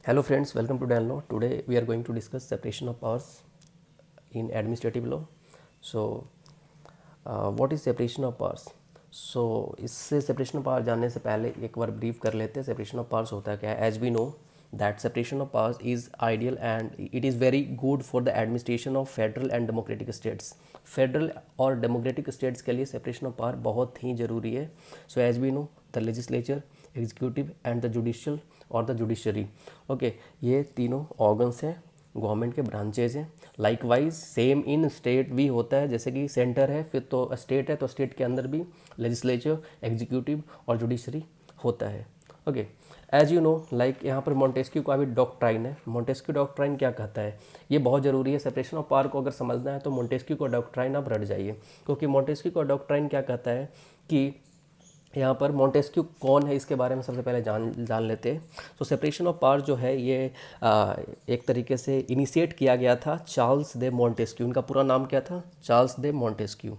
Hello friends, welcome to Dan Law. Today we are going to discuss separation of powers in administrative law. So, what is separation of powers? So इससे separation of power जानने से पहले एक बार brief कर लेते हैं separation of powers होता क्या है. As we know that separation of powers is ideal and it is very good for the administration of federal and democratic states. Federal और democratic states के लिए separation of power बहुत ही ज़रूरी है. So as we know the legislature, executive and the judicial और the judiciary okay ये तीनों organs हैं गवर्नमेंट के ब्रांचेज हैं. लाइकवाइज सेम इन स्टेट भी होता है, जैसे कि सेंटर है फिर तो स्टेट है तो स्टेट के अंदर भी लेजिस्लेचर, एग्जीक्यूटिव और जुडिशरी होता है. Okay as you know like यहाँ पर मोंटेस्क्यू का भी डॉक्ट्राइन है. मोंटेस्क्यू डॉक्ट्राइन क्या कहता है, ये बहुत ज़रूरी है. सेपरेशन ऑफ पावर को अगर समझना है तो मोंटेस्क्यू का डॉक्ट्राइन आप रट जाइए, क्योंकि मोंटेस्क्यू का डॉक्ट्राइन क्या कहता है कि यहाँ पर मोंटेस्क्यू कौन है इसके बारे में सबसे पहले जान लेते हैं. तो सेपरेशन ऑफ पावर जो है ये एक तरीके से इनिशिएट किया गया था चार्ल्स दे मोंटेस्क्यू. इनका पूरा नाम क्या था? चार्ल्स दे मोंटेस्क्यू.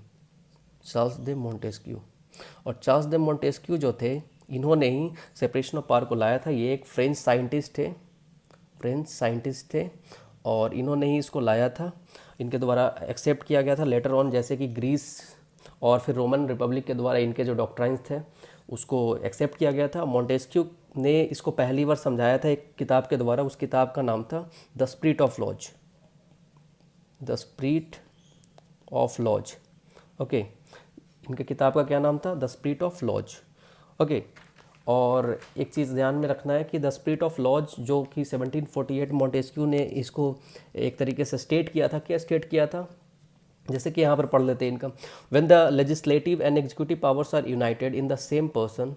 चार्ल्स दे मोंटेस्क्यू. और चार्ल्स दे मोंटेस्क्यू जो थे इन्होंने ही सेपरेशन ऑफ पावर को लाया था. ये एक फ्रेंच साइंटिस्ट थे और इन्होंने ही इसको लाया था. इनके द्वारा एक्सेप्ट किया गया था लेटर ऑन, जैसे कि ग्रीस और फिर रोमन रिपब्लिक के द्वारा इनके जो डॉक्ट्राइन्स थे उसको एक्सेप्ट किया गया था. मोंटेस्क्यू ने इसको पहली बार समझाया था एक किताब के द्वारा. उस किताब का नाम था the spirit of laws. The spirit of laws. Okay इनके किताब का क्या नाम था? The spirit of laws. Okay और एक चीज़ ध्यान में रखना है कि द स्पिरिट ऑफ लॉज जो कि 1748 मोंटेस्क्यू ने इसको एक तरीके से स्टेट किया था. क्या स्टेट किया था? जैसे कि यहाँ पर पढ़ लेते हैं इनका. When the legislative and executive powers are united in the same person.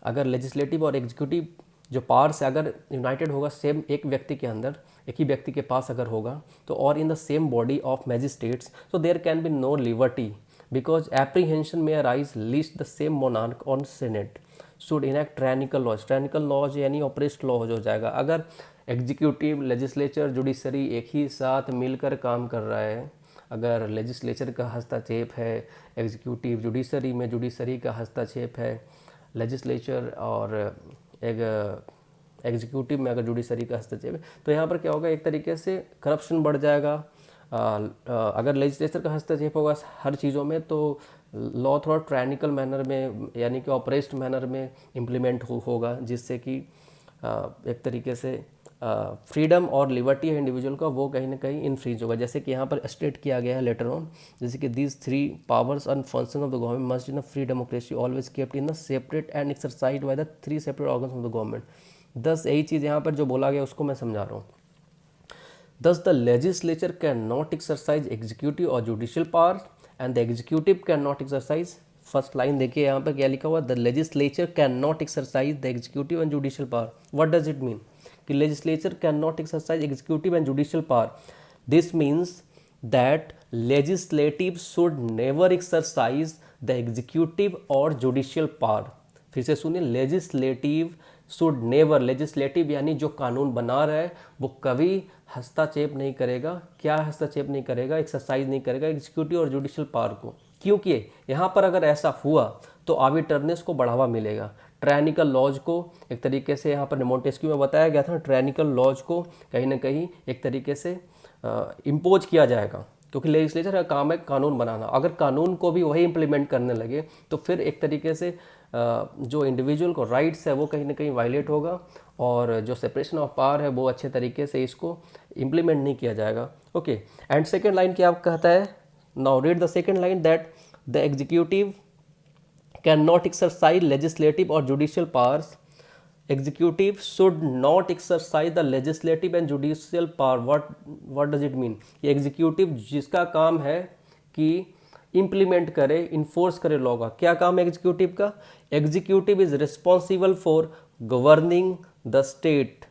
अगर लेजिस्लेटिव और एग्जीक्यूटिव जो पावर्स है अगर यूनाइटेड होगा सेम एक व्यक्ति के अंदर, एक ही व्यक्ति के पास अगर होगा तो, और in the same body of magistrates, so there can be no liberty because apprehension may arise lest the same monarch on senate should enact tyrannical laws. Tyrannical laws यानी ऑपरेस्ट लॉज हो जाएगा. अगर एग्जीक्यूटिव, लेजिस्लेचर, जुडिशरी एक ही साथ मिलकर काम कर रहा है, अगर लेजिस्लेचर का हस्तक्षेप है एग्जीक्यूटिव, जुडिशरी में जुडिशरी का हस्तक्षेप है, लेजिस्लेचर और एग्जीक्यूटिव में अगर जुडिशरी का हस्तक्षेप है, तो यहाँ पर क्या होगा, एक तरीके से करप्शन बढ़ जाएगा. अगर लेजिस्लेचर का हस्तक्षेप होगा हर चीज़ों में तो लॉ थोड़ा ट्रायनिकल मैनर में यानी कि ऑपरेस्ट मैनर में इम्प्लीमेंट होगा, जिससे कि एक तरीके से फ्रीडम और लिबर्टी है इंडिविजुअल का वो कहीं ना कहीं इनफ्रीज होगा. जैसे कि यहाँ पर स्टेट किया गया है लेटर ऑन, जैसे कि these three powers and function of the government must in a free democracy always kept in the separate and exercise by the three separate organs of the government. 10 यही चीज़ यहाँ पर जो बोला गया उसको मैं समझा रहा हूँ. Thus the legislature cannot exercise executive or judicial power and the executive cannot exercise. First line देखिए यहाँ पर क्या लिखा हुआ, the legislature cannot exercise the executive and judicial power. What does it mean कि legislature cannot exercise executive and judicial power. This means that legislative should never exercise the executive और judicial power. फिर से सुनिए, legislative should never, legislative यानी जो कानून बना रहा है वो कभी हस्तक्षेप नहीं करेगा. क्या हस्तक्षेप नहीं करेगा? एक्सरसाइज नहीं करेगा एग्जीक्यूटिव और जुडिशियल पावर को. क्योंकि यहाँ पर अगर ऐसा हुआ तो आर्बिट्रनेस को बढ़ावा मिलेगा. ट्रायनिकल लॉज को एक तरीके से यहाँ पर मोंटेस्क्यू में बताया गया था, ट्रायनिकल लॉज को कहीं ना कहीं एक तरीके से इम्पोज किया जाएगा, क्योंकि लेजिस्लेचर का काम है कानून बनाना. अगर कानून को भी वही इम्प्लीमेंट करने लगे तो फिर एक तरीके से जो इंडिविजुअल को राइट्स है वो कहीं ना कहीं वायलेट होगा और जो सेपरेशन ऑफ पावर है वो अच्छे तरीके से इसको इम्प्लीमेंट नहीं किया जाएगा. ओके एंड सेकेंड लाइन क्या कहता है? Now read the second line that the executive cannot exercise legislative और judicial powers. Executive should not exercise the legislative and judicial power. What does it mean? ये executive जिसका काम है कि implement करे, इन्फोर्स करे लॉ का. क्या काम है एग्जीक्यूटिव का? Executive is responsible for governing the state.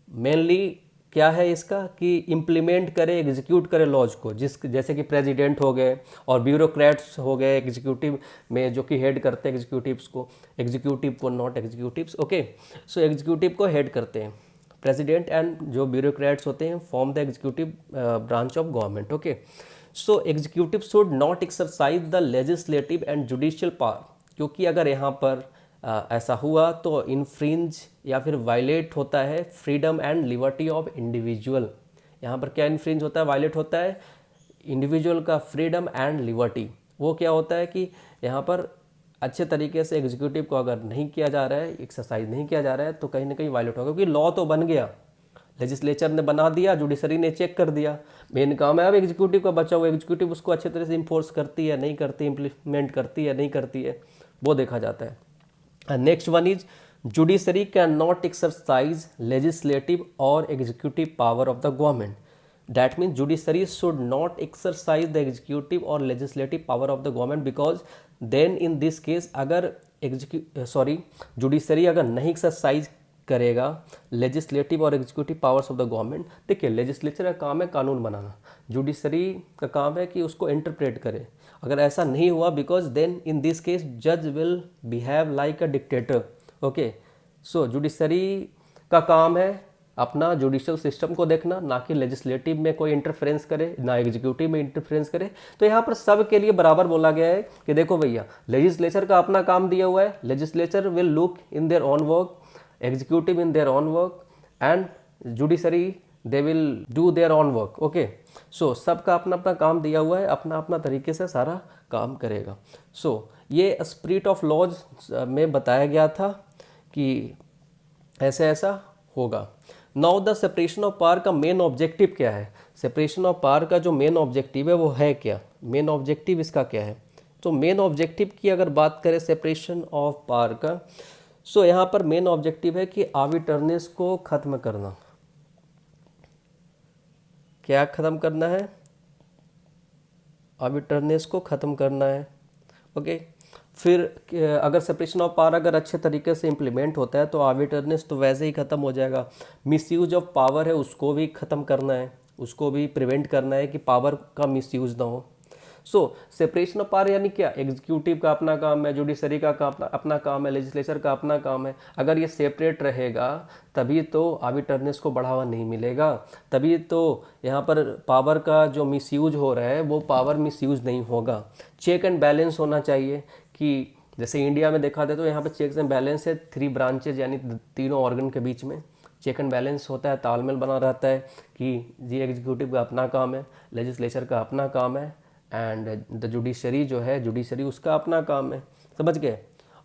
Mainly क्या है इसका कि इम्प्लीमेंट करे, एग्जीक्यूट करे लॉज को. जैसे कि प्रेसिडेंट हो गए और ब्यूरोक्रेट्स हो गए एग्जीक्यूटिव में जो कि हेड करते हैं एग्जीक्यूटिव्स को, एग्जीक्यूटिव को not executives. Okay so executive को हेड करते हैं प्रेसिडेंट एंड जो ब्यूरोक्रेट्स होते हैं form the executive branch of government. Okay so executive should not exercise the legislative and judicial power. क्योंकि अगर यहाँ पर ऐसा हुआ तो इन्फ्रिंज या फिर वायलेट होता है freedom and liberty of individual. यहाँ पर क्या इन्फ्रिंज होता है, वायलेट होता है इंडिविजुअल का फ्रीडम एंड लिबर्टी। वो क्या होता है कि यहाँ पर अच्छे तरीके से एग्जीक्यूटिव को अगर नहीं किया जा रहा है, एक्सरसाइज नहीं किया जा रहा है, तो कहीं ना कहीं वायलेट होगा, क्योंकि लॉ तो बन गया, लेजिस्लेचर ने बना दिया, जुडिशरी ने चेक कर दिया, मेन काम है अब एग्जीक्यूटिव का बचा हुआ, एग्जीक्यूटिव उसको अच्छे तरह से इन्फोर्स करती है नहीं करती, इम्प्लीमेंट करती है नहीं करती है, वो देखा जाता है। Next one is judiciary cannot exercise legislative और executive power of the government. That means judiciary should not exercise the executive or legislative power of the government, because then in this case अगर judiciary अगर नहीं exercise करेगा legislative और executive powers of the government, देखिए legislature का काम है कानून बनाना, जुडिशरी का काम है कि उसको इंटरप्रेट करे। अगर ऐसा नहीं हुआ, because then in this case जज will behave like a dictator. Okay, so judiciary का काम है अपना जुडिशियल सिस्टम को देखना, ना कि लेजिस्लेटिव में कोई इंटरफेरेंस करे, ना एग्जीक्यूटिव में इंटरफेरेंस करे। तो यहाँ पर सब के लिए बराबर बोला गया है कि देखो भैया, लेजिस्लेचर का अपना काम दिया हुआ है, legislature will look in their own work, executive in their own work, and judiciary they will do their own work. Okay, so सबका अपना अपना काम दिया हुआ है, अपना अपना तरीके से सारा काम करेगा। सो ये स्पिरिट ऑफ लॉज में बताया गया था कि ऐसे ऐसा होगा। Now the separation of power का मेन ऑब्जेक्टिव क्या है? सेपरेशन ऑफ पावर का जो मेन ऑब्जेक्टिव है वो है क्या? मेन ऑब्जेक्टिव इसका क्या है? तो मेन ऑब्जेक्टिव की अगर बात करें सेपरेशन ऑफ पावर का, सो यहाँ पर मेन ऑब्जेक्टिव है कि आर्बिट्रनेस को खत्म करना। क्या खत्म करना है? आर्बिट्रनेस को खत्म करना है। ओके, फिर अगर सेपरेशन ऑफ पावर अगर अच्छे तरीके से इम्प्लीमेंट होता है तो आर्बिट्रनेस तो वैसे ही ख़त्म हो जाएगा। मिसयूज ऑफ पावर है उसको भी ख़त्म करना है, उसको भी प्रिवेंट करना है कि पावर का मिसयूज ना हो। सो सेपरेशन ऑफ पावर यानी क्या? एग्जीक्यूटिव का अपना काम है, जुडिशरी का अपना काम है, लेजिस्लेचर का अपना काम है। अगर ये सेपरेट रहेगा तभी तो आर्बिट्रनेस को बढ़ावा नहीं मिलेगा, तभी तो यहाँ पर पावर का जो मिसयूज हो रहा है वो पावर मिसयूज नहीं होगा। चेक एंड बैलेंस होना चाहिए कि जैसे इंडिया में देखा जाए तो यहाँ पे चेक एंड बैलेंस है, 3 ब्रांचेज यानी तीनों ऑर्गन के बीच में चेक एंड बैलेंस होता है, तालमेल बना रहता है कि जी एग्जीक्यूटिव का अपना काम है, लेजिस्लेचर का अपना काम है, एंड द जुडिशरी जो है जुडिशरी उसका अपना काम है। समझ गए?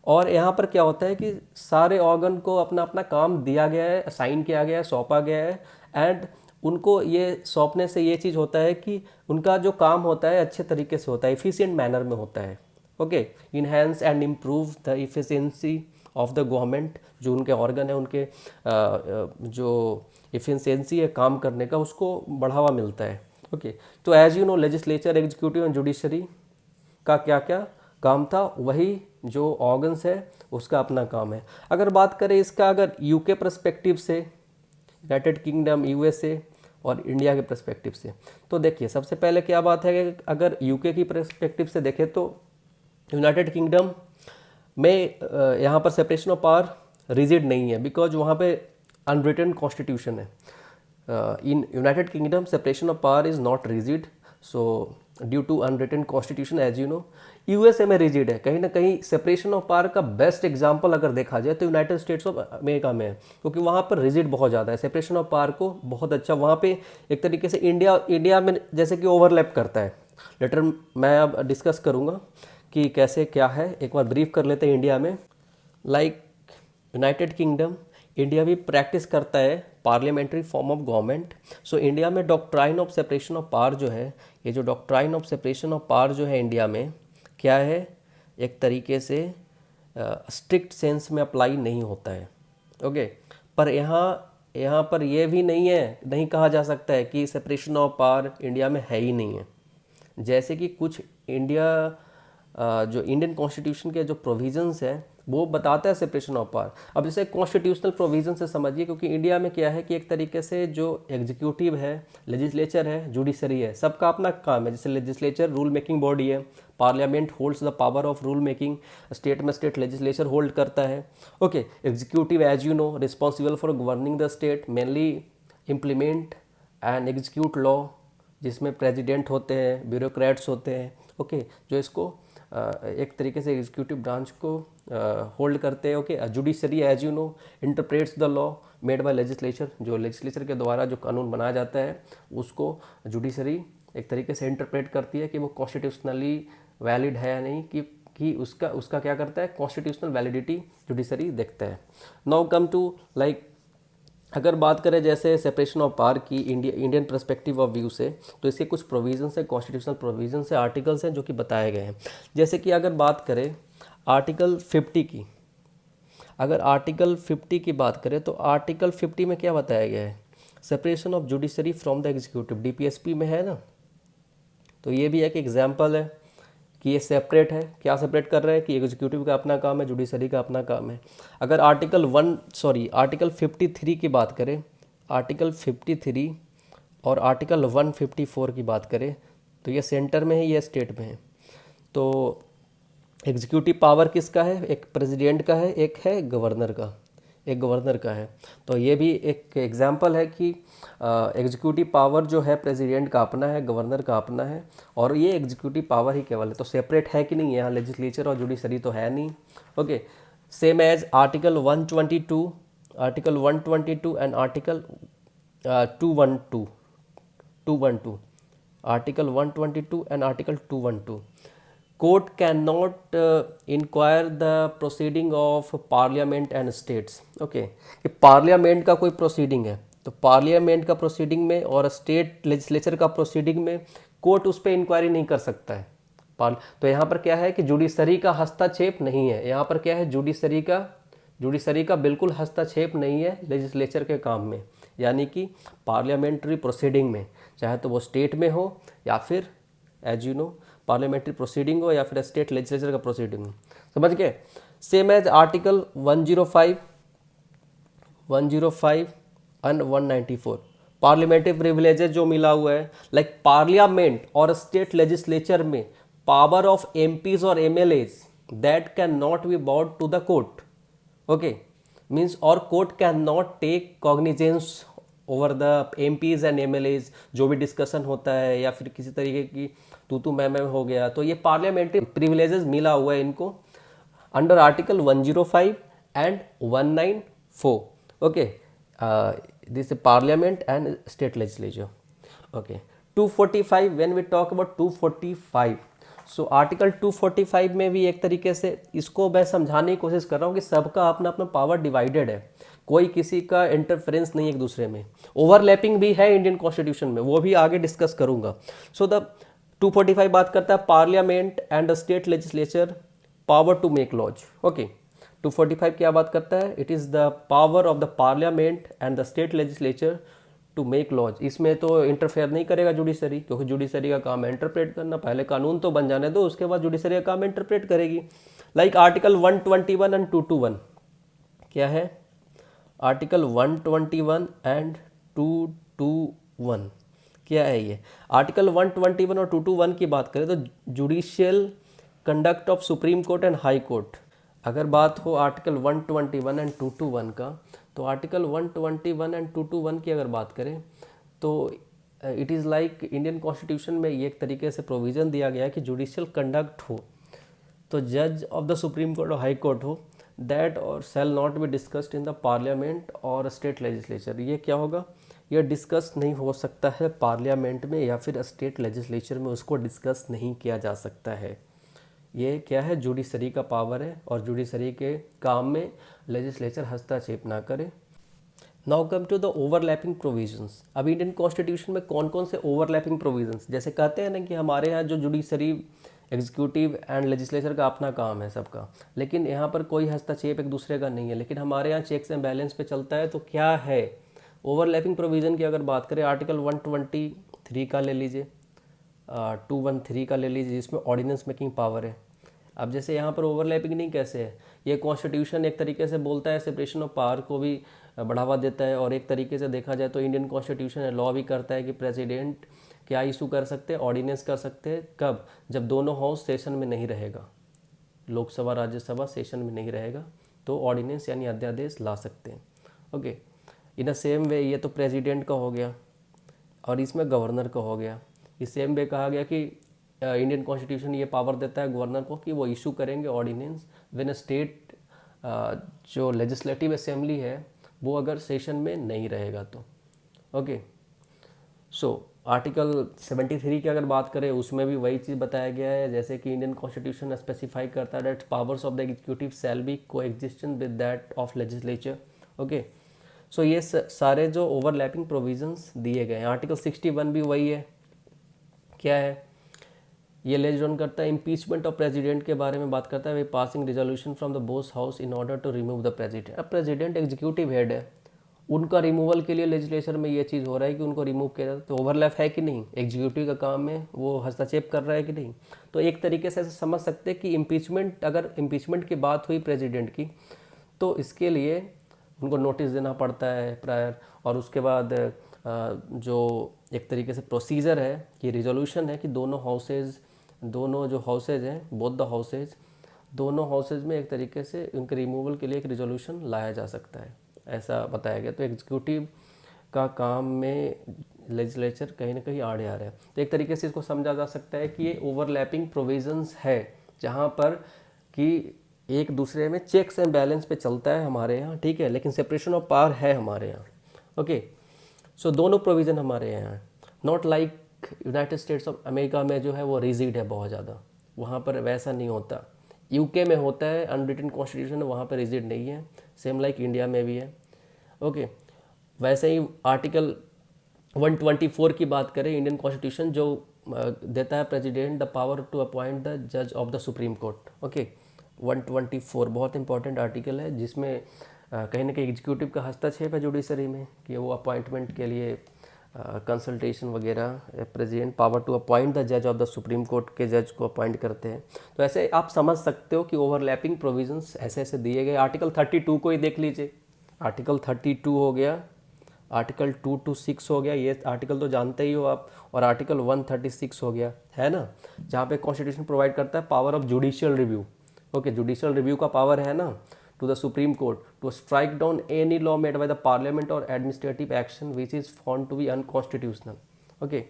और यहाँ पर क्या होता है कि सारे ऑर्गन को अपना अपना काम दिया गया है, असाइन किया गया है, सौंपा गया है, एंड उनको ये सौंपने से ये चीज़ होता है कि उनका जो काम होता है अच्छे तरीके से होता है, एफिशिएंट मैनर में होता है। Okay, enhance and improve the efficiency of the government. जो उनके ऑर्गन है उनके जो एफिशिएंसी है काम करने का उसको बढ़ावा मिलता है। ओके, तो as you know legislature, executive and judiciary का क्या क्या काम था, वही जो ऑर्गन्स है उसका अपना काम है। अगर बात करें इसका अगर यूके पर्सपेक्टिव से, यूनाइटेड किंगडम, यूएसए और इंडिया के पर्सपेक्टिव से, तो देखिए सबसे पहले क्या बात है कि अगर यूके की पर्सपेक्टिव से देखें तो यूनाइटेड किंगडम में यहाँ पर सेपरेशन ऑफ पावर रिजिड नहीं है, बिकॉज वहाँ पे अनरिटन कॉन्स्टिट्यूशन है। In United Kingdom separation of power is not rigid, so due to unwritten constitution as you know. USA में रिजिड है, कहीं ना कहीं सेपरेशन ऑफ पावर का बेस्ट एग्जांपल अगर देखा जाए तो यूनाइटेड स्टेट्स ऑफ अमेरिका में है, क्योंकि वहाँ पर रिजिड बहुत ज़्यादा है, सेपरेशन ऑफ पावर को बहुत अच्छा वहाँ पे एक तरीके से इंडिया में जैसे कि ओवरलैप करता है। लेटर मैं अब डिस्कस करूँगा कि कैसे क्या है, एक बार ब्रीफ कर लेते हैं इंडिया में। लाइक यूनाइटेड किंगडम, इंडिया भी प्रैक्टिस करता है parliamentary form of government. So India में doctrine of separation of power जो है, ये जो doctrine of separation of power जो है इंडिया में क्या है, एक तरीके से स्ट्रिक्ट सेंस में अप्लाई नहीं होता है। ओके, पर यहाँ पर ये भी नहीं है, नहीं कहा जा सकता है कि सेपरेशन ऑफ पावर इंडिया में है ही नहीं है। जैसे कि कुछ जो इंडियन कॉन्स्टिट्यूशन के जो प्रोविजंस हैं वो बताता है सेपरेशन ऑफ पावर। अब जैसे कॉन्स्टिट्यूशनल प्रोविजन से समझिए, क्योंकि इंडिया में क्या है कि एक तरीके से जो एग्जीक्यूटिव है, लेजिस्लेचर है, जुडिशरी है, सबका अपना काम है। जैसे लेजिस्लेचर रूल मेकिंग बॉडी है, parliament holds the power of rule making, state में स्टेट लेजिस्लेचर होल्ड करता है। Okay, executive as you know responsible for governing the state, mainly implement and execute law, जिसमें प्रेसिडेंट होते हैं, bureaucrats होते हैं। Okay, जो इसको एक तरीके से एग्जीक्यूटिव ब्रांच को होल्ड करते हैं। Okay, judiciary as you know interprets the law made by legislature, जो लेजिस्लेचर के द्वारा जो कानून बनाया जाता है उसको जुडिशरी एक तरीके से इंटरप्रेट करती है कि वो कॉन्स्टिट्यूशनली वैलिड है या नहीं, कि उसका उसका क्या करता है, कॉन्स्टिट्यूशनल वैलिडिटी जुडिशरी देखता है। नाउ कम टू लाइक, अगर बात करें जैसे सेपरेशन ऑफ पावर की इंडियन पर्सपेक्टिव ऑफ व्यू से, तो इसके कुछ प्रोविजंस है, कॉन्स्टिट्यूशनल प्रोविजंस है, आर्टिकल्स हैं जो कि बताए गए हैं। जैसे कि अगर बात करें आर्टिकल 50 की, अगर आर्टिकल 50 की बात करें तो आर्टिकल 50 में क्या बताया गया है, separation of judiciary from the executive, DPSP में है ना। तो ये भी एक एग्जाम्पल है कि ये सेपरेट है। क्या सेपरेट कर रहा है कि एग्जीक्यूटिव का अपना काम है, जुडिशरी का अपना काम है। अगर आर्टिकल 53 की बात करें, आर्टिकल 53 और आर्टिकल 154 की बात करें, तो ये सेंटर में है, ये स्टेट में है। तो एग्जीक्यूटिव पावर किसका है, एक प्रेसिडेंट का है, एक है गवर्नर का, एक गवर्नर का है। तो ये भी एक एग्जांपल है कि एग्जीक्यूटिव पावर जो है प्रेसिडेंट का अपना है, गवर्नर का अपना है, और ये एग्जीक्यूटिव पावर ही केवल है। तो सेपरेट है कि नहीं, यहाँ लेजिस्लेचर और जुडिशरी तो है नहीं। Okay, same as article 122, article 122 and article 212, article 122 and article 212, court can not inquire the proceeding of parliament and states. Okay, कि पार्लियामेंट का कोई प्रोसीडिंग है तो पार्लियामेंट का प्रोसीडिंग में और स्टेट लेजिस्लेचर का प्रोसीडिंग में कोर्ट उस पर इंक्वायरी नहीं कर सकता है। तो यहाँ पर क्या है कि जुडिशरी का हस्तक्षेप नहीं है, यहाँ पर क्या है, जुडिशरी का बिल्कुल हस्तक्षेप नहीं है लेजिस्लेचर के काम में, यानी कि पार्लियामेंट्री प्रोसीडिंग में, चाहे तो वो स्टेट में हो या फिर as you know parliamentary proceeding हो या फिर स्टेट लेजिस्लेचर का प्रोसीडिंग हो। समझ गए। Same as article 105 and 194, parliamentary privileges जो मिला हुआ है, लाइक पार्लियामेंट और स्टेट लेजिस्लेचर में पावर ऑफ एमपीज और MLAs that can not be brought to the court. Okay, means और court can not take cognizance over the MPs and MLAs, जो भी डिस्कशन होता है या फिर किसी तरीके की तू मैं हो गया, तो ये पार्लियामेंट्री प्रिविलेजेस मिला हुआ है इनको under article 105 and 194। Okay, this parliament and state legislature. Okay, 245, when we talk about 245, so article 245 में भी एक तरीके से इसको मैं समझाने की कोशिश कर रहा हूँ कि सबका अपना अपना पावर डिवाइडेड है, कोई किसी का इंटरफेरेंस नहीं एक दूसरे में। ओवरलैपिंग भी है इंडियन कॉन्स्टिट्यूशन में, वो भी आगे डिस्कस करूंगा। सो द 245 बात करता है parliament and the state legislature power to make laws. Okay, 245 क्या बात करता है, it is the power of the parliament and the state legislature to make laws. इसमें तो इंटरफेयर नहीं करेगा जुडिशरी, क्योंकि जुडिशरी का काम है इंटरप्रेट करना, पहले कानून तो बन जाने दो, उसके बाद जुडिशरी का काम इंटरप्रेट करेगी। लाइक आर्टिकल 121 एंड 221 क्या है, आर्टिकल 121 एंड 221 क्या है ये। आर्टिकल 121 और 221 की बात करें तो judicial conduct of supreme court and high court. अगर बात हो आर्टिकल 121 एंड 221 का, तो आर्टिकल 121 एंड 221 की अगर बात करें तो it is like Indian constitution में ये एक तरीके से प्रोविज़न दिया गया है कि जुडिशियल कंडक्ट हो तो जज ऑफ द सुप्रीम कोर्ट और हाई कोर्ट हो, दैट और shall not be discussed in the parliament और स्टेट लेजिस्लेचर। ये क्या होगा, ये डिस्कस नहीं हो सकता है पार्लियामेंट में या फिर स्टेट लेजिस्लेचर में, उसको डिस्कस नहीं किया जा सकता है। ये क्या है, जुडिशरी का पावर है और जुडिशरी के काम में लेजिस्लेचर हस्तक्षेप ना करे। Now come to the overlapping provisions. अब इंडियन कॉन्स्टिट्यूशन में कौन कौन से ओवरलैपिंग प्रोविजंस, जैसे कहते हैं ना कि हमारे यहाँ जो जुडिशरी एग्जीक्यूटिव एंड लेजिस्लेचर का अपना काम है सबका, लेकिन यहाँ पर कोई हस्तक्षेप एक दूसरे का नहीं है, लेकिन हमारे यहाँ चेक्स एंड बैलेंस पे चलता है। तो क्या है ओवरलैपिंग प्रोविज़न की अगर बात करें, आर्टिकल 123 का ले लीजिए, 213 का ले लीजिए, जिसमें ऑर्डिनेंस मेकिंग पावर है। अब जैसे यहाँ पर ओवरलैपिंग नहीं कैसे है, ये कॉन्स्टिट्यूशन एक तरीके से बोलता है सेपरेशन ऑफ पावर को भी बढ़ावा देता है, और एक तरीके से देखा जाए तो इंडियन कॉन्स्टिट्यूशन लॉ भी करता है कि प्रेसिडेंट क्या इशू कर सकते हैं, ऑर्डिनेंस कर सकते हैं, कब, जब दोनों हाउस सेशन में नहीं रहेगा, लोकसभा राज्यसभा सेशन में नहीं रहेगा, तो ऑर्डिनेंस यानी अध्यादेश ला सकते हैं। ओके, इन अ सेम वे ये तो प्रेसिडेंट का हो गया और इसमें गवर्नर का हो गया। इस सेम वे कहा गया कि इंडियन कॉन्स्टिट्यूशन ये पावर देता है गवर्नर को कि वो इशू करेंगे ऑर्डिनेंस व्हेन स्टेट जो लेजिस्लेटिव असेंबली है वो अगर सेशन में नहीं रहेगा तो। ओके, सो आर्टिकल 73 की अगर बात करें उसमें भी वही चीज़ बताया गया है, जैसे कि इंडियन कॉन्स्टिट्यूशन स्पेसिफाई करता है that powers of the executive shall be coexistent with that of legislature. Okay, so ये सारे जो ओवरलैपिंग प्रोविजंस दिए गए हैं। आर्टिकल 61 भी वही है, क्या है ये लेज डाउन करता है इम्पीचमेंट ऑफ प्रेसिडेंट के बारे में बात करता है, way passing resolution from the both house in order to remove the president. अब प्रेसिडेंट एग्जीक्यूटिव हेड है, उनका रिमूवल के लिए लेजिस्लेचर में ये चीज़ हो रहा है कि उनको रिमूव किया जाए, तो ओवरलैप है कि नहीं, एग्जीक्यूटिव का काम में वो हस्तक्षेप कर रहा है कि नहीं। तो एक तरीके से ऐसे समझ सकते हैं कि इम्पीचमेंट, अगर इम्पीचमेंट की बात हुई प्रेसिडेंट की तो इसके लिए उनको नोटिस देना पड़ता है प्रायर, और उसके बाद जो एक तरीके से प्रोसीजर है कि रिजोल्यूशन है कि दोनों जो हाउसेज हैं, बोथ द हाउसेज, दोनों हाउसेज में एक तरीके से उनके रिमूवल के लिए एक रिजोल्यूशन लाया जा सकता है, ऐसा बताया गया। तो एग्जीक्यूटिव का काम में लेजिस्लेचर कहीं ना कहीं आड़े आ रहा है। तो एक तरीके से इसको समझा जा सकता है कि ये ओवरलैपिंग प्रोविजंस है जहाँ पर कि एक दूसरे में चेक्स एंड बैलेंस पे चलता है हमारे यहाँ, ठीक है, लेकिन सेपरेशन ऑफ पावर है हमारे यहाँ। ओके, सो दोनों प्रोविज़न हमारे यहाँ हैं, not like United states of America में जो है वो रिजिड है बहुत ज़्यादा, वहाँ पर वैसा नहीं होता। यूके में होता है अनरिटन कॉन्स्टिट्यूशन, वहाँ पर रिजिड नहीं है, सेम लाइक इंडिया में भी है। ओके, वैसे ही आर्टिकल 124 की बात करें इंडियन कॉन्स्टिट्यूशन, जो देता है president the power to appoint the जज of the supreme Court. Okay, 124 बहुत इंपॉर्टेंट आर्टिकल है, जिसमें कहीं ना कहीं एग्जीक्यूटिव का हस्तक्षेप है जुडिशरी में कि वो अपॉइंटमेंट के लिए कंसल्टेशन वगैरह, president power to appoint the जज ऑफ द सुप्रीम कोर्ट के जज को अपॉइंट करते हैं। तो ऐसे आप समझ सकते हो कि ओवरलैपिंग प्रोविजंस ऐसे ऐसे दिए गए। आर्टिकल 32 को ही देख लीजिए, आर्टिकल 32 हो गया, आर्टिकल 2 to 6 हो गया, ये आर्टिकल तो जानते ही हो आप, और आर्टिकल 136 हो गया, है ना, जहाँ पे कॉन्स्टिट्यूशन प्रोवाइड करता है power of judicial review. Okay, judicial review का पावर है ना to the supreme Court to strike down any law made by the parliament और administrative action which is found to be unconstitutional. Okay,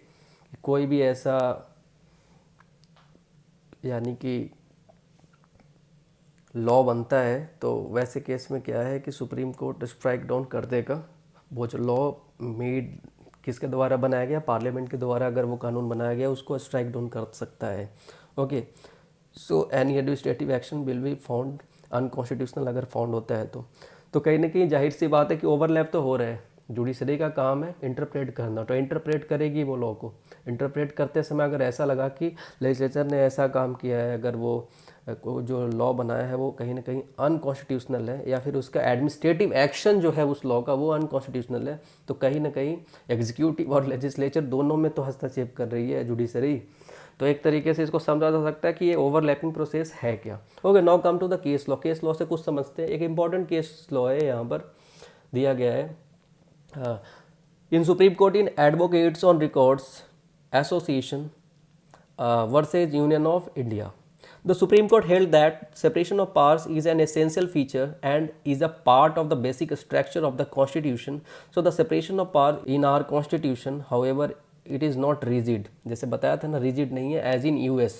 कोई भी ऐसा यानी कि लॉ बनता है तो वैसे केस में क्या है कि सुप्रीम कोर्ट स्ट्राइक डाउन कर देगा वो जो लॉ मेड किसके द्वारा बनाया गया, पार्लियामेंट के द्वारा अगर वो कानून बनाया गया उसको स्ट्राइक डाउन कर सकता है। Okay, so any administrative action will be found unconstitutional अगर फाउंड होता है तो कहीं ना कहीं जाहिर सी बात है कि ओवरलैप तो हो रहा है। जुडिशरी का काम है इंटरप्रेट करना, तो इंटरप्रेट करेगी वो लॉ को। इंटरप्रेट करते समय अगर ऐसा लगा कि लेजिस्लेचर ने ऐसा काम किया है, अगर वो जो लॉ बनाया है वो कहीं ना कहीं अनकॉन्स्टिट्यूशनल है, या फिर उसका एडमिनिस्ट्रेटिव एक्शन जो है उस लॉ का वो अनकॉन्स्टिट्यूशनल है, तो कहीं ना कहीं एग्जीक्यूटिव और लेजिस्लेचर दोनों में तो हस्तक्षेप कर रही है जुडिशरी। तो एक तरीके से इसको समझा जा सकता है कि ये ओवरलैपिंग प्रोसेस है क्या। Okay, now come to the case law. Case law से कुछ समझते हैं। एक इंपॉर्टेंट केस लॉ है यहाँ पर दिया गया है, in Supreme Court in advocates on records association versus Union of India, the Supreme Court held that separation of powers is an essential feature and is a part of the basic structure of the Constitution. So the separation of power in our Constitution, however, it is not rigid. जैसे बताया था ना, rigid नहीं है as in US.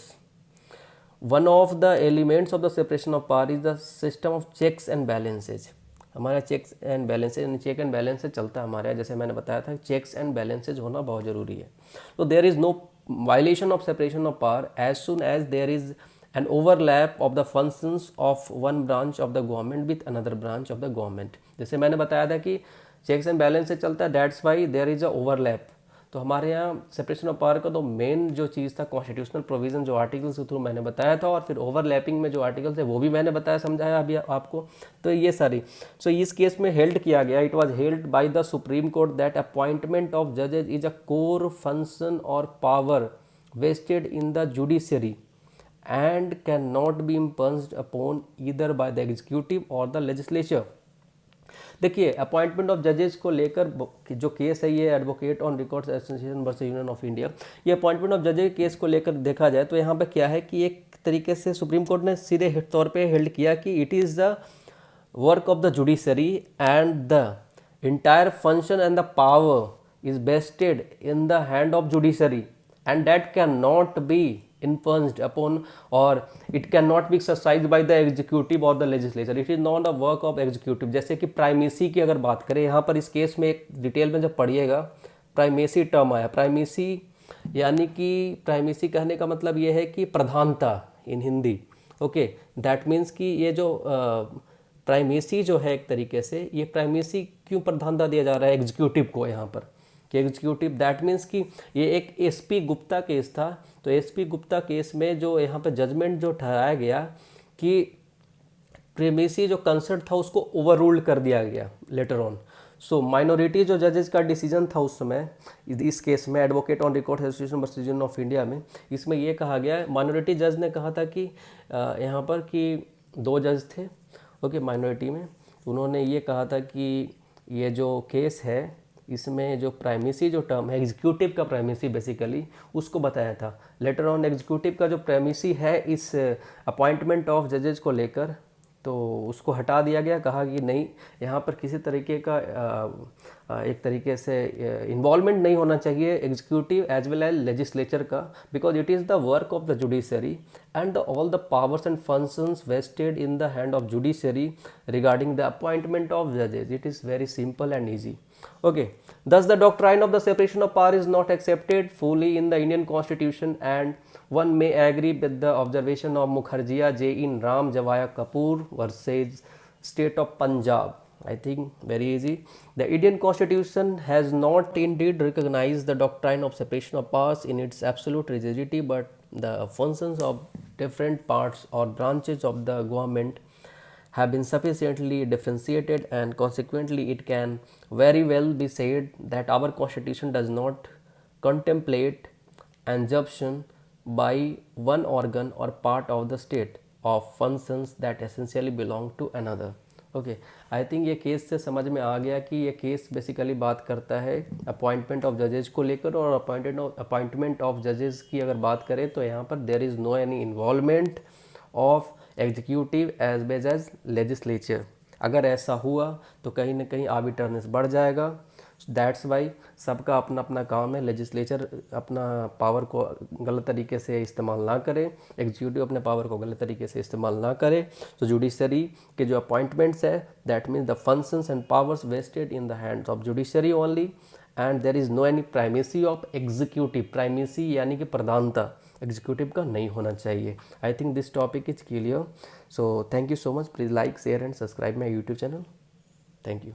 One of the elements of the separation of power is the system of checks and balances. हमारा checks and balances, check and balances चलता है हमारे यहाँ, जैसे मैंने बताया था चेक्स एंड बैलेंसेज होना बहुत ज़रूरी है। तो there is no violation of separation of power as soon as there is an overlap of the functions of one branch of the government with another branch of the government। जैसे मैंने बताया था कि चेक्स एंड बैलेंस से चलता है, that's why there is a overlap. तो हमारे यहाँ सेपरेशन ऑफ पावर का तो मेन जो चीज़ था कॉन्स्टिट्यूशनल प्रोविजन जो आर्टिकल्स के थ्रू मैंने बताया था, और फिर ओवरलैपिंग में जो आर्टिकल्स है वो भी मैंने बताया, समझाया अभी आपको। तो ये सारी सो इस केस में हेल्ड किया गया, it was held by the supreme Court that appointment of जजेज इज अ कोर फंक्शन और power vested in the judiciary and cannot be imposed upon either by the executive or the legislature। देखिए, appointment of जजेस को लेकर जो case है ये advocate on records association versus union of India, ये appointment of जजेस केस को लेकर देखा जाए तो यहाँ पे क्या है कि एक तरीके से सुप्रीम कोर्ट ने सीधे तौर पे हेल्ड किया कि it is the work of the judiciary and the entire function and the power is vested in the hand of judiciary and that can not be infringed upon or it cannot be exercised by the executive or the legislature. It is not a work of executive. जैसे कि primacy की अगर बात करें यहाँ पर इस case में एक डिटेल में जब पढ़िएगा प्राइमेसी टर्म आया, प्राइमेसी यानी कि प्राइमेसी कहने का मतलब ये है कि प्रधानता इन हिंदी। ओके, दैट मीन्स कि ये जो प्राइमेसी जो है एक तरीके से, ये प्राइमेसी क्यों प्रधानता दिया जा रहा है एग्जीक्यूटिव को यहाँ पर कि एग्जीक्यूटिव, दैट मीन्स कि ये एक एसपी गुप्ता केस था। तो एसपी गुप्ता केस में जो यहाँ पर जजमेंट जो ठहराया गया कि प्राइमेसी जो कंसर्ट था उसको ओवर रूल्ड कर दिया गया लेटर ऑन। सो माइनॉरिटी जो जजेस का डिसीजन था उस समय इस केस में, advocate on record association versus union of India में, इसमें ये कहा गया, माइनॉरिटी जज ने कहा था कि यहाँ पर कि 2 जज थे ओके माइनॉरिटी में, उन्होंने ये कहा था कि ये जो केस है इसमें जो प्राइमेसी जो टर्म है एग्जीक्यूटिव का प्राइमेसी बेसिकली उसको बताया था। लेटर ऑन एग्जीक्यूटिव का जो प्राइमेसी है इस अपॉइंटमेंट ऑफ जजेस को लेकर, तो उसको हटा दिया गया, कहा कि नहीं यहाँ पर किसी तरीके का एक तरीके से इन्वॉल्वमेंट नहीं होना चाहिए executive as well as legislature का, because it is the work of the judiciary and all the powers and functions vested in the hand of judiciary regarding the appointment of जजेस। It is very simple and easy. Okay, thus the doctrine of the separation of power is not accepted fully in the Indian Constitution, and one may agree with the observation of Mukherjee J. in Ram Javaya Kapoor versus State of Punjab. I think very easy. The Indian Constitution has not indeed recognized the doctrine of separation of powers in its absolute rigidity, but the functions of different parts or branches of the government have been sufficiently differentiated, and consequently it can very well be said that our constitution does not contemplate assumption by one organ or part of the state of functions that essentially belong to another. Okay, I think ये case से समझ में आ गया कि ये case basically बात करता है अपॉइंटमेंट ऑफ जजेस को लेकर, और अपॉइंटमेंट ऑफ जजेस की अगर बात करें तो यहाँ पर there is no any involvement of executive as well as legislature. अगर ऐसा हुआ तो कहीं ना कहीं आर्बिट्रनेस बढ़ जाएगा। दैट्स वाई सबका अपना अपना काम है, लेजिस्लेचर अपना पावर को गलत तरीके से इस्तेमाल ना करे, एग्जीक्यूटिव अपने पावर को गलत तरीके से इस्तेमाल ना करे। तो जुडिशरी के जो अपॉइंटमेंट्स है that means the functions and powers vested in the hands of judiciary only, and there is no any primacy of executive. Primacy यानी कि प्रधानता एग्जीक्यूटिव का नहीं होना चाहिए। I think this topic is clear. So thank you so much. Please like share and subscribe my YouTube channel. Thank you.